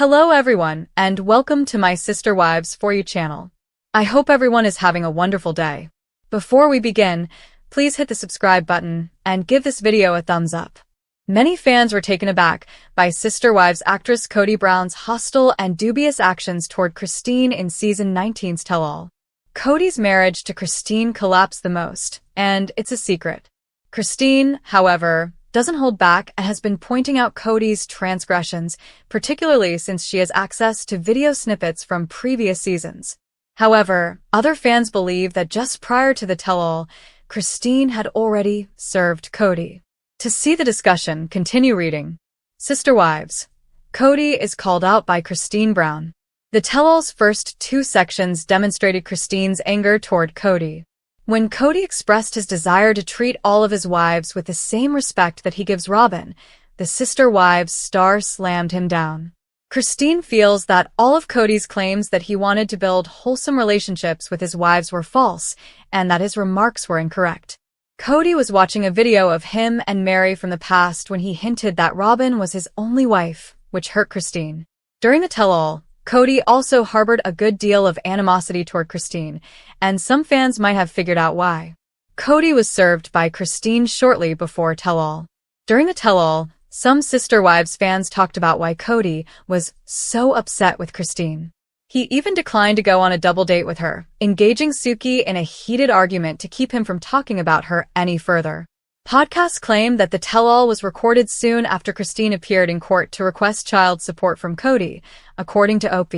Hello everyone, and welcome to my Sister Wives For You channel. I hope everyone is having a wonderful day. Before we begin, please hit the subscribe button and give this video a thumbs up. Many fans were taken aback by Sister Wives actress Kody Brown's hostile and dubious actions toward Christine in season 19's tell-all. Kody's marriage to Christine collapsed the most, and it's a secret. Christine, however, doesn't hold back and has been pointing out Kody's transgressions, particularly since she has access to video snippets from previous seasons. However, other fans believe that just prior to the tell-all, Christine had already served Kody. To see the discussion, continue reading. Sister Wives. Kody is called out by Christine Brown. The tell-all's first two sections demonstrated Christine's anger toward Kody. When Kody expressed his desire to treat all of his wives with the same respect that he gives Robin, the Sister Wives star slammed him down. Christine feels that all of Kody's claims that he wanted to build wholesome relationships with his wives were false, and that his remarks were incorrect. Kody was watching a video of him and Mary from the past when he hinted that Robin was his only wife, which hurt Christine. During the tell-all, Kody also harbored a good deal of animosity toward Christine, and some fans might have figured out why. Kody was served by Christine shortly before tell-all. During the tell-all, some Sister Wives fans talked about why Kody was so upset with Christine. He even declined to go on a double date with her, engaging Suki in a heated argument to keep him from talking about her any further. Podcasts claim that the tell-all was recorded soon after Christine appeared in court to request child support from Kody, according to OP.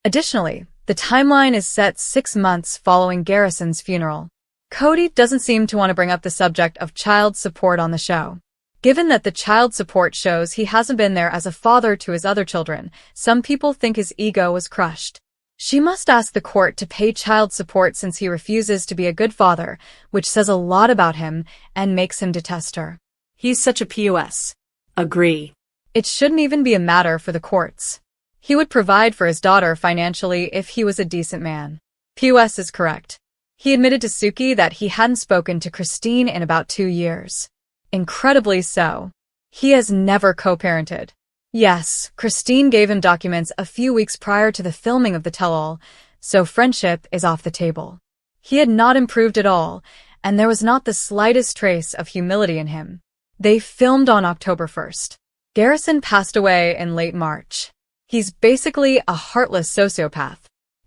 Additionally, the timeline is set 6 months following Garrison's funeral. Kody doesn't seem to want to bring up the subject of child support on the show. Given that the child support shows he hasn't been there as a father to his other children, some people think his ego was crushed. She must ask the court to pay child support since he refuses to be a good father, which says a lot about him and makes him detest her. He's such a POS. Agree. It shouldn't even be a matter for the courts. He would provide for his daughter financially if he was a decent man. POS is correct. He admitted to Suki that he hadn't spoken to Christine in about 2 years. Incredibly so. He has never co-parented. Yes, Christine gave him documents a few weeks prior to the filming of the tell-all, so friendship is off the table. He had not improved at all, and there was not the slightest trace of humility in him. They filmed on October 1st. Garrison passed away in late March. He's basically a heartless sociopath.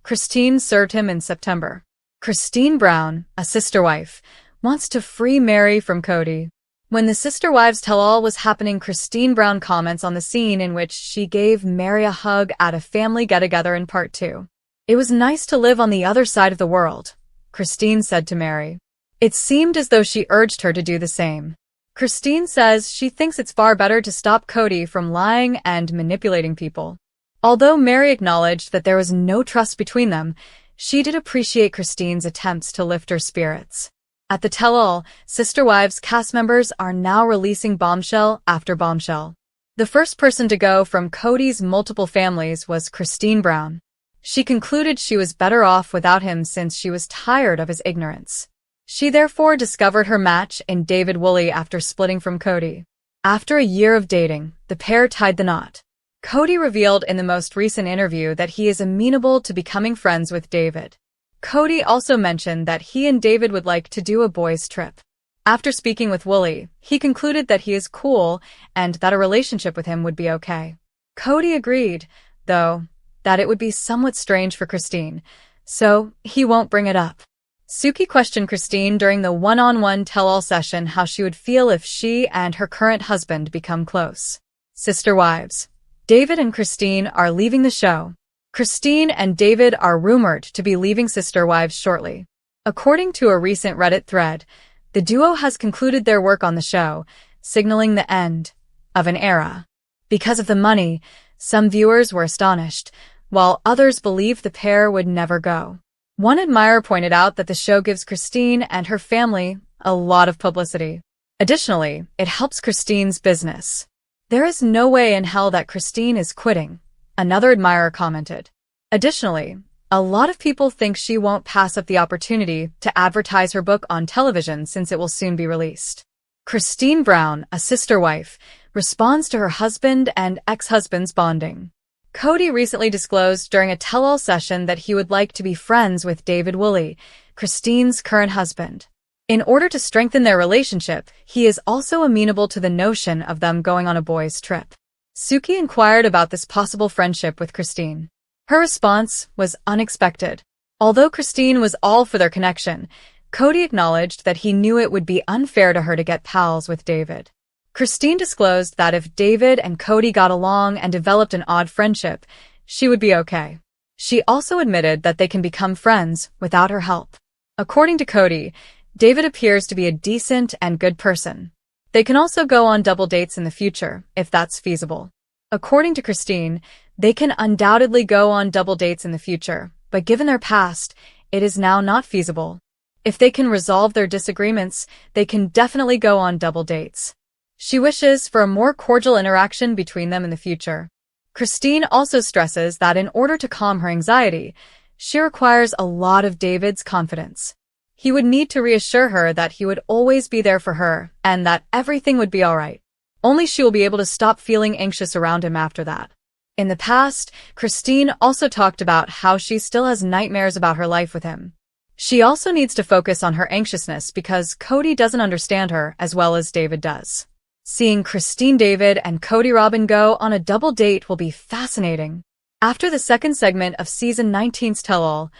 Christine served him in September. Christine Brown, a sister wife, wants to free Mary from Kody. When the Sister Wives tell-all was happening, Christine Brown comments on the scene in which she gave Mary a hug at a family get-together in part 2. "It was nice to live on the other side of the world," Christine said to Mary. It seemed as though she urged her to do the same. Christine says she thinks it's far better to stop Kody from lying and manipulating people. Although Mary acknowledged that there was no trust between them, she did appreciate Christine's attempts to lift her spirits. At the tell-all, Sister Wives cast members are now releasing bombshell after bombshell. The first person to go from Kody's multiple families was Christine Brown. She concluded she was better off without him since she was tired of his ignorance. She therefore discovered her match in David Woolley after splitting from Kody. After a year of dating, the pair tied the knot. Kody revealed in the most recent interview that he is amenable to becoming friends with David. Kody also mentioned that he and David would like to do a boys' trip. After speaking with Woolley, he concluded that he is cool and that a relationship with him would be okay. Kody agreed, though, that it would be somewhat strange for Christine, so he won't bring it up. Suki questioned Christine during the one-on-one tell-all session how she would feel if she and her current husband become close. Sister Wives. David and Christine are leaving the show. Christine and David are rumored to be leaving Sister Wives shortly. According to a recent Reddit thread, the duo has concluded their work on the show, signaling the end of an era. Because of the money, some viewers were astonished, while others believed the pair would never go. One admirer pointed out that the show gives Christine and her family a lot of publicity. Additionally, it helps Christine's business. "There is no way in hell that Christine is quitting," another admirer commented. Additionally, a lot of people think she won't pass up the opportunity to advertise her book on television since it will soon be released. Christine Brown, a sister wife, responds to her husband and ex-husband's bonding. Kody recently disclosed during a tell-all session that he would like to be friends with David Woolley, Christine's current husband. In order to strengthen their relationship, he is also amenable to the notion of them going on a boys' trip. Suki inquired about this possible friendship with Christine. Her response was unexpected. Although Christine was all for their connection, Kody acknowledged that he knew it would be unfair to her to get pals with David. Christine disclosed that if David and Kody got along and developed an odd friendship, she would be okay. She also admitted that they can become friends without her help. According to Kody, David appears to be a decent and good person. They can also go on double dates in the future, if that's feasible. According to Christine, they can undoubtedly go on double dates in the future, but given their past, it is now not feasible. If they can resolve their disagreements, they can definitely go on double dates. She wishes for a more cordial interaction between them in the future. Christine also stresses that in order to calm her anxiety, she requires a lot of David's confidence. He would need to reassure her that he would always be there for her and that everything would be all right. Only she will be able to stop feeling anxious around him after that. In the past, Christine also talked about how she still has nightmares about her life with him. She also needs to focus on her anxiousness because Kody doesn't understand her as well as David does. Seeing Christine, David, and Kody Robin go on a double date will be fascinating. After the second segment of Season 19's Tell-All,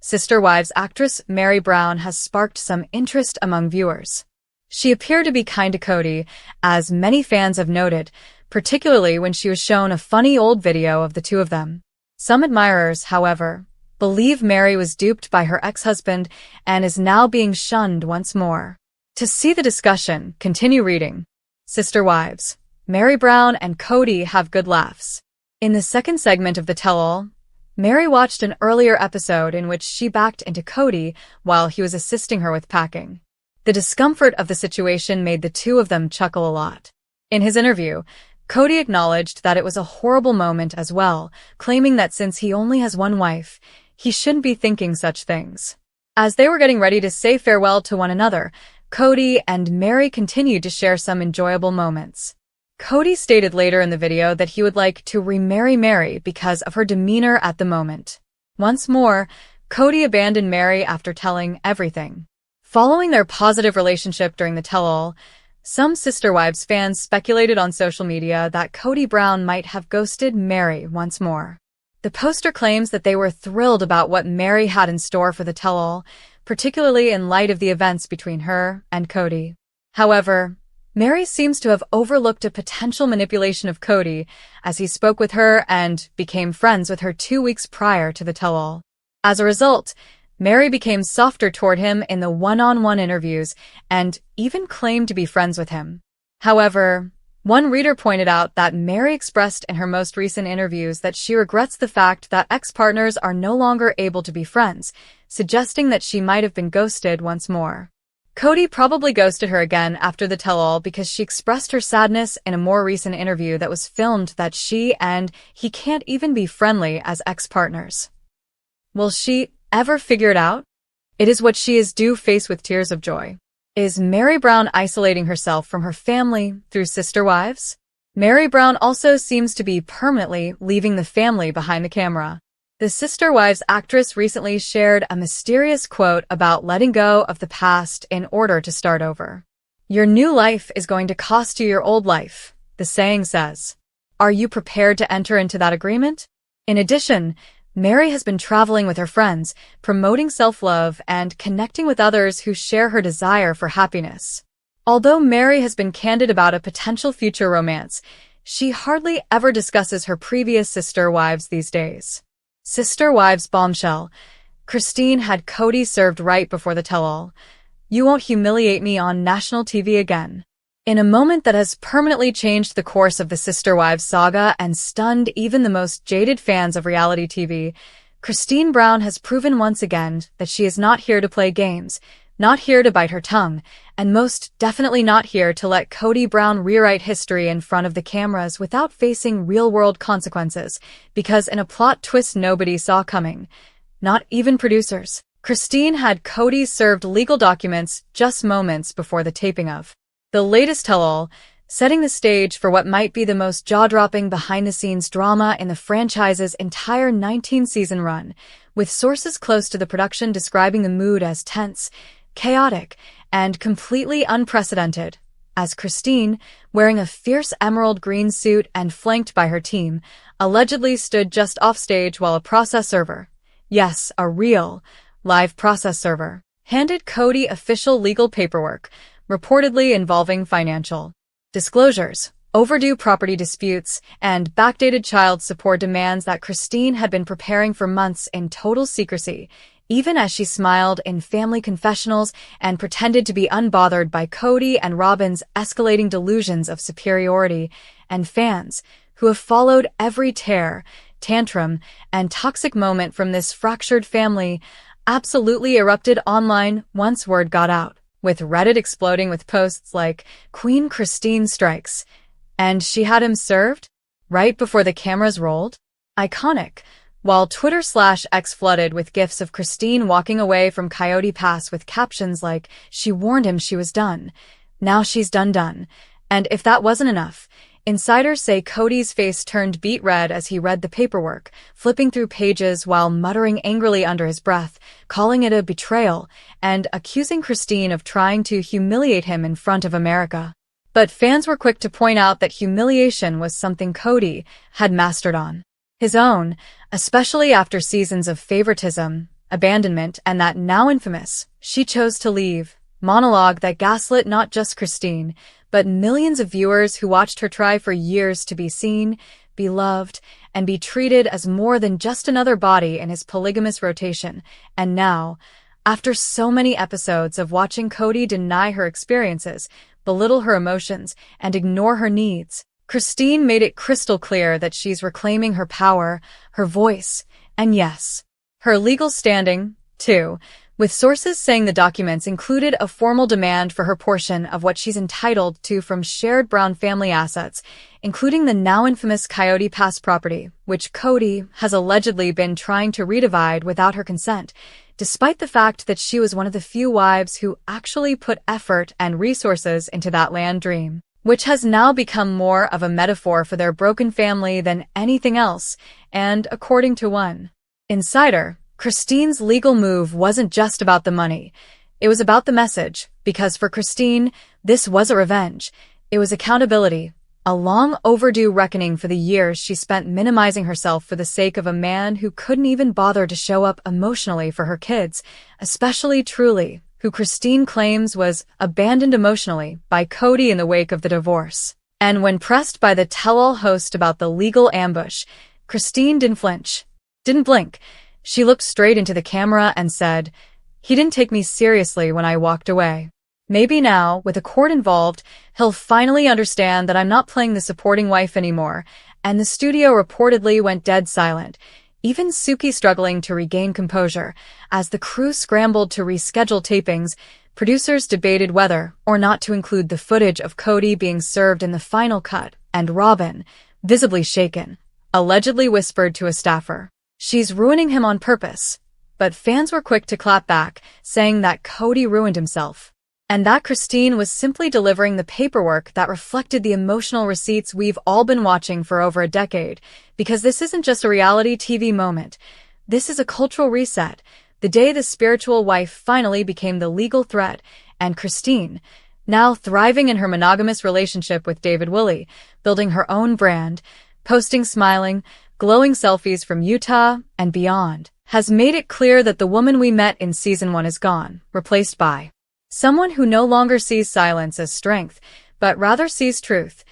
Sister Wives actress Mary Brown has sparked some interest among viewers. She appeared to be kind to Kody, as many fans have noted, particularly when she was shown a funny old video of the two of them. Some admirers, however, believe Mary was duped by her ex-husband and is now being shunned once more. To see the discussion, continue reading. Sister Wives, Mary Brown and Kody have good laughs. In the second segment of the tell-all, Mary watched an earlier episode in which she backed into Kody while he was assisting her with packing. The discomfort of the situation made the two of them chuckle a lot. In his interview, Kody acknowledged that it was a horrible moment as well, claiming that since he only has one wife, he shouldn't be thinking such things. As they were getting ready to say farewell to one another, Kody and Mary continued to share some enjoyable moments. Kody stated later in the video that he would like to remarry Mary because of her demeanor at the moment. Once more, Kody abandoned Mary after telling everything. Following their positive relationship during the tell-all, some Sister Wives fans speculated on social media that Kody Brown might have ghosted Mary once more. The poster claims that they were thrilled about what Mary had in store for the tell-all, particularly in light of the events between her and Kody. However, Mary seems to have overlooked a potential manipulation of Kody as he spoke with her and became friends with her 2 weeks prior to the tell-all. As a result, Mary became softer toward him in the one-on-one interviews and even claimed to be friends with him. However, one reader pointed out that Mary expressed in her most recent interviews that she regrets the fact that ex-partners are no longer able to be friends, suggesting that she might have been ghosted once more. Kody probably ghosted her again after the tell-all because she expressed her sadness in a more recent interview that was filmed that she and he can't even be friendly as ex-partners. Will she ever figure it out? It is what she is due face with tears of joy. Is Mary Brown isolating herself from her family through Sister Wives? Mary Brown also seems to be permanently leaving the family behind the camera. The Sister Wives actress recently shared a mysterious quote about letting go of the past in order to start over. Your new life is going to cost you your old life, the saying says. Are you prepared to enter into that agreement? In addition, Mary has been traveling with her friends, promoting self-love and connecting with others who share her desire for happiness. Although Mary has been candid about a potential future romance, she hardly ever discusses her previous Sister Wives these days. Sister Wives bombshell. Christine had Kody served right before the tell-all. You won't humiliate me on national TV again. In a moment that has permanently changed the course of the Sister Wives saga and stunned even the most jaded fans of reality TV, Christine Brown has proven once again that she is not here to play games, not here to bite her tongue, and most definitely not here to let Kody Brown rewrite history in front of the cameras without facing real-world consequences, because in a plot twist nobody saw coming, not even producers. Christine had Kody served legal documents just moments before the taping of the latest tell-all. setting the stage for what might be the most jaw-dropping behind-the-scenes drama in the franchise's entire 19-season run, with sources close to the production describing the mood as tense, chaotic, and completely unprecedented, as Christine, wearing a fierce emerald green suit and flanked by her team, allegedly stood just offstage while a process server, yes, a real, live process server, handed Kody official legal paperwork, reportedly involving financial disclosures, overdue property disputes, and backdated child support demands that Christine had been preparing for months in total secrecy, even as she smiled in family confessionals and pretended to be unbothered by Kody and Robyn's escalating delusions of superiority, and fans, who have followed every tear, tantrum, and toxic moment from this fractured family, absolutely erupted online once word got out, with Reddit exploding with posts like, "Queen Christine strikes," and "She had him served?" right before the cameras rolled? Iconic. While Twitter/X flooded with gifs of Christine walking away from Coyote Pass with captions like, "She warned him she was done. Now she's done." And if that wasn't enough, insiders say Kody's face turned beet red as he read the paperwork, flipping through pages while muttering angrily under his breath, calling it a betrayal, and accusing Christine of trying to humiliate him in front of America. But fans were quick to point out that humiliation was something Kody had mastered on his own, especially after seasons of favoritism, abandonment, and that now infamous "she chose to leave" monologue that gaslit not just Christine, but millions of viewers who watched her try for years to be seen, be loved, and be treated as more than just another body in his polygamous rotation. And now, after so many episodes of watching Kody deny her experiences, belittle her emotions, and ignore her needs, Christine made it crystal clear that she's reclaiming her power, her voice, and yes, her legal standing, too, with sources saying the documents included a formal demand for her portion of what she's entitled to from shared Brown family assets, including the now infamous Coyote Pass property, which Kody has allegedly been trying to redivide without her consent, despite the fact that she was one of the few wives who actually put effort and resources into that land dream, which has now become more of a metaphor for their broken family than anything else, and according to one insider, Christine's legal move wasn't just about the money. It was about the message, because for Christine, this was a revenge. It was accountability, a long overdue reckoning for the years she spent minimizing herself for the sake of a man who couldn't even bother to show up emotionally for her kids, especially Truly, who Christine claims was abandoned emotionally by Kody in the wake of the divorce. And when pressed by the tell-all host about the legal ambush, Christine didn't flinch, didn't blink. She looked straight into the camera and said, "He didn't take me seriously when I walked away. Maybe now, with a court involved, he'll finally understand that I'm not playing the supporting wife anymore," and the studio reportedly went dead silent, even Suki struggling to regain composure. As the crew scrambled to reschedule tapings, producers debated whether or not to include the footage of Kody being served in the final cut, and Robyn, visibly shaken, allegedly whispered to a staffer, "She's ruining him on purpose." But fans were quick to clap back, saying that Kody ruined himself, and that Christine was simply delivering the paperwork that reflected the emotional receipts we've all been watching for over a decade, because this isn't just a reality TV moment. This is a cultural reset, the day the spiritual wife finally became the legal threat, and Christine, now thriving in her monogamous relationship with David Willey, building her own brand, posting smiling, glowing selfies from Utah and beyond, has made it clear that the woman we met in Season 1 is gone, replaced by someone who no longer sees silence as strength, but rather sees truth,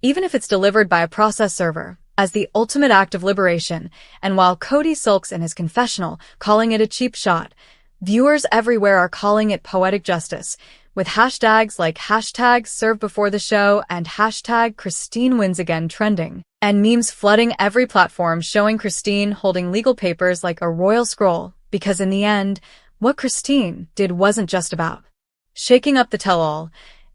even if it's delivered by a process server, as the ultimate act of liberation. And while Kody sulks in his confessional, calling it a cheap shot, viewers everywhere are calling it poetic justice, with hashtags like #serve before the show and #Christine wins again trending, and memes flooding every platform showing Christine holding legal papers like a royal scroll, because in the end, what Christine did wasn't just about shaking up the tell-all.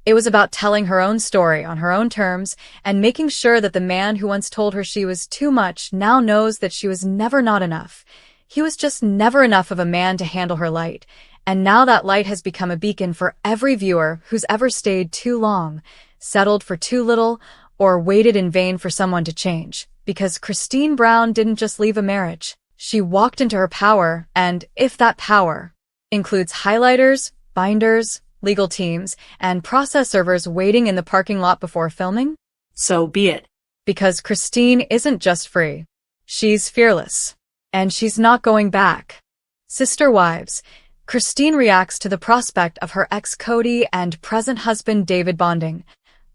It was about telling her own story on her own terms and making sure that the man who once told her she was too much now knows that she was never not enough. He was just never enough of a man to handle her light, and now that light has become a beacon for every viewer who's ever stayed too long, settled for too little, or waited in vain for someone to change. Because Christine Brown didn't just leave a marriage. She walked into her power, and if that power includes highlighters, binders, legal teams, and process servers waiting in the parking lot before filming, So be it. because Christine isn't just free. She's fearless. And she's not going back. Sister Wives. Christine reacts to the prospect of her ex Kody and present husband David bonding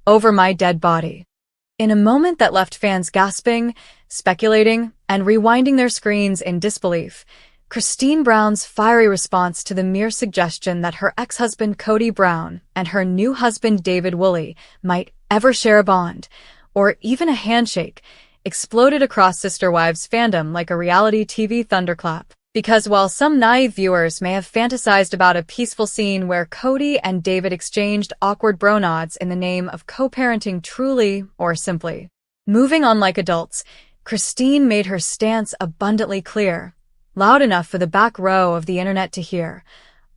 over my dead body. In a moment that left fans gasping, speculating, and rewinding their screens in disbelief, Christine Brown's fiery response to the mere suggestion that her ex-husband Kody Brown and her new husband David Woolley might ever share a bond, or even a handshake, exploded across Sister Wives fandom like a reality TV thunderclap. Because while some naive viewers may have fantasized about a peaceful scene where Kody and David exchanged awkward bro nods in the name of co-parenting truly or simply moving on like adults, Christine made her stance abundantly clear, loud enough for the back row of the internet to hear.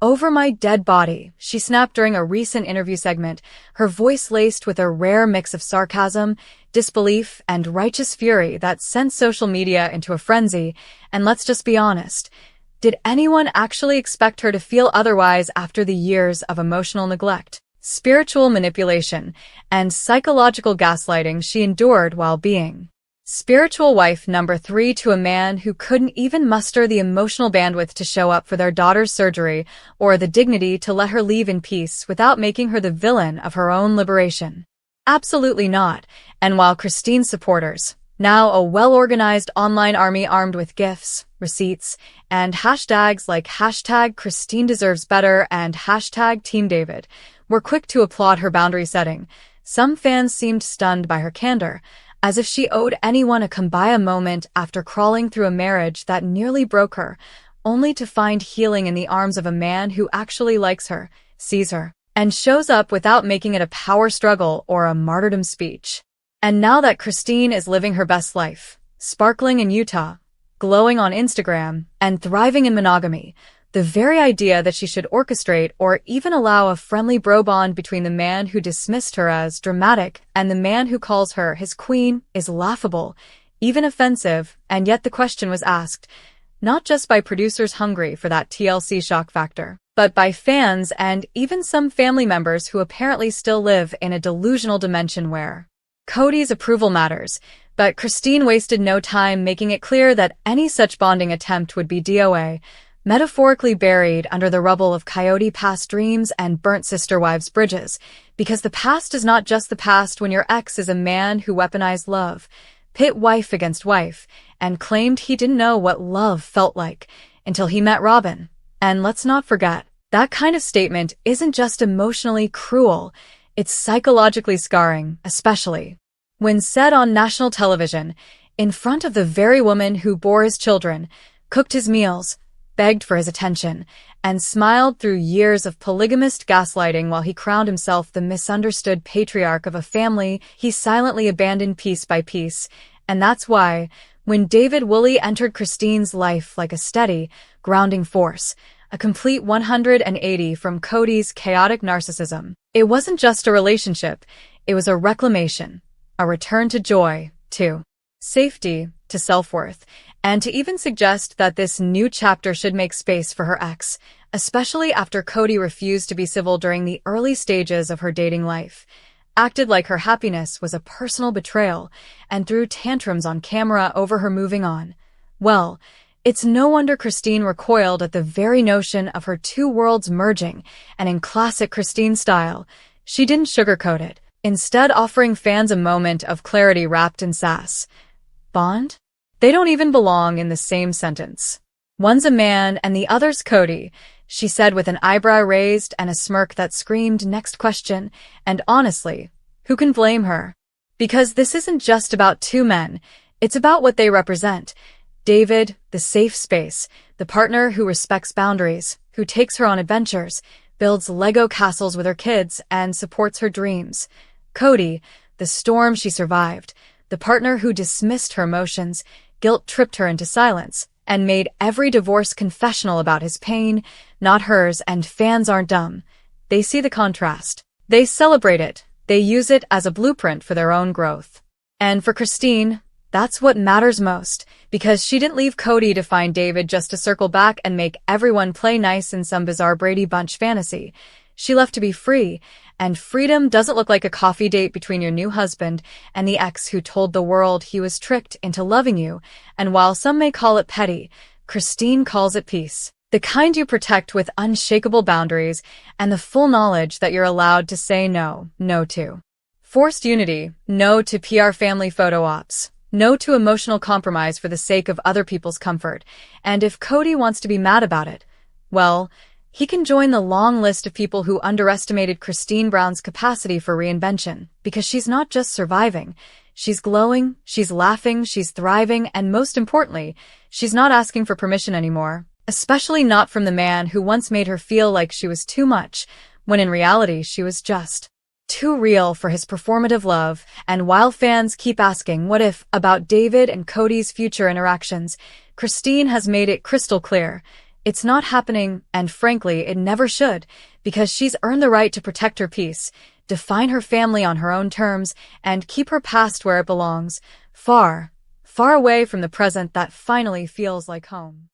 Over my dead body, she snapped during a recent interview segment, her voice laced with a rare mix of sarcasm, disbelief, and righteous fury that sent social media into a frenzy. And let's just be honest, did anyone actually expect her to feel otherwise after the years of emotional neglect, spiritual manipulation, and psychological gaslighting she endured while being spiritual wife number 3 to a man who couldn't even muster the emotional bandwidth to show up for their daughter's surgery or the dignity to let her leave in peace without making her the villain of her own liberation? Absolutely not. And while Christine's supporters, now a well-organized online army armed with gifs, receipts, and hashtags like hashtag Christine deserves better and hashtag Team David, were quick to applaud her boundary setting, some fans seemed stunned by her candor, as if she owed anyone a kumbaya moment after crawling through a marriage that nearly broke her, only to find healing in the arms of a man who actually likes her, sees her, and shows up without making it a power struggle or a martyrdom speech. And now that Christine is living her best life, sparkling in Utah, glowing on Instagram, and thriving in monogamy, the very idea that she should orchestrate or even allow a friendly bro bond between the man who dismissed her as dramatic and the man who calls her his queen is laughable, even offensive, and yet the question was asked, not just by producers hungry for that TLC shock factor, but by fans and even some family members who apparently still live in a delusional dimension where Kody's approval matters, but Christine wasted no time making it clear that any such bonding attempt would be DOA, metaphorically buried under the rubble of Coyote past dreams and burnt Sister Wives bridges, because the past is not just the past when your ex is a man who weaponized love, pit wife against wife, and claimed he didn't know what love felt like until he met Robin. And let's not forget, that kind of statement isn't just emotionally cruel, it's psychologically scarring, especially when said on national television, in front of the very woman who bore his children, cooked his meals, begged for his attention, and smiled through years of polygamist gaslighting while he crowned himself the misunderstood patriarch of a family he silently abandoned piece by piece. And that's why, when David Woolley entered Christine's life like a steady, grounding force, a complete 180 from Kody's chaotic narcissism, it wasn't just a relationship, it was a reclamation, a return to joy, to safety, to self-worth, and to even suggest that this new chapter should make space for her ex, especially after Kody refused to be civil during the early stages of her dating life, acted like her happiness was a personal betrayal, and threw tantrums on camera over her moving on. Well, it's no wonder Christine recoiled at the very notion of her two worlds merging, and in classic Christine style, she didn't sugarcoat it, instead offering fans a moment of clarity wrapped in sass. Bond? They don't even belong in the same sentence. One's a man and the other's Kody, she said with an eyebrow raised and a smirk that screamed next question, and honestly, who can blame her? Because this isn't just about two men, it's about what they represent. David, the safe space, the partner who respects boundaries, who takes her on adventures, builds Lego castles with her kids, and supports her dreams. Kody, the storm she survived, the partner who dismissed her emotions, guilt-tripped her into silence, and made every divorce confessional about his pain, not hers. And fans aren't dumb. They see the contrast. They celebrate it, They use it as a blueprint for their own growth. And for Christine, that's what matters most, because she didn't leave Kody to find David just to circle back and make everyone play nice in some bizarre Brady Bunch fantasy. She left to be free, and freedom doesn't look like a coffee date between your new husband and the ex who told the world he was tricked into loving you. And while some may call it petty, Christine calls it peace. The kind you protect with unshakable boundaries and the full knowledge that you're allowed to say no to. Forced unity, no to PR family photo ops, no to emotional compromise for the sake of other people's comfort. And if Kody wants to be mad about it, well, he can join the long list of people who underestimated Christine Brown's capacity for reinvention, because she's not just surviving. She's glowing, she's laughing, she's thriving, and most importantly, she's not asking for permission anymore. Especially not from the man who once made her feel like she was too much, when in reality she was just too real for his performative love. And while fans keep asking what if about David and Kody's future interactions, Christine has made it crystal clear. It's not happening, and frankly, it never should, because she's earned the right to protect her peace, define her family on her own terms, and keep her past where it belongs, far, far away from the present that finally feels like home.